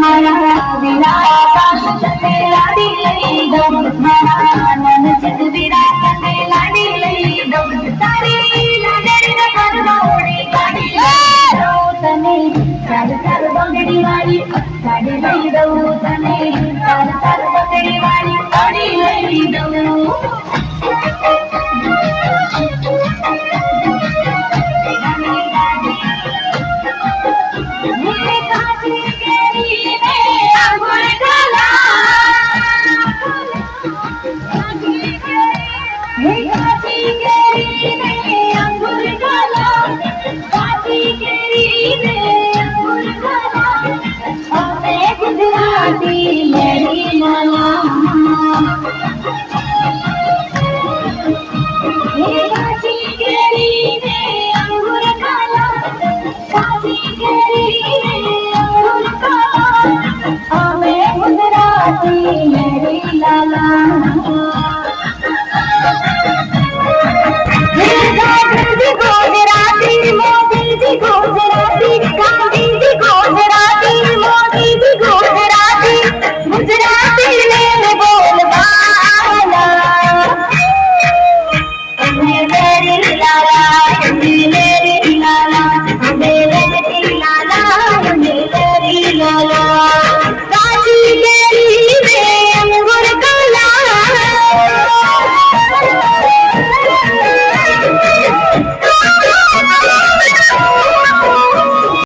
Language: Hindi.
मारा विराट लाडी लई दो मारा नन चित विराट लाडी लई दो तारी लाडड़ी न करवा ओडी गाडी दो तने चार चार बंगड़ी वाली गाडी लई दो तने चार चार बंगड़ी वाली गाडी लई दो मेरी लाला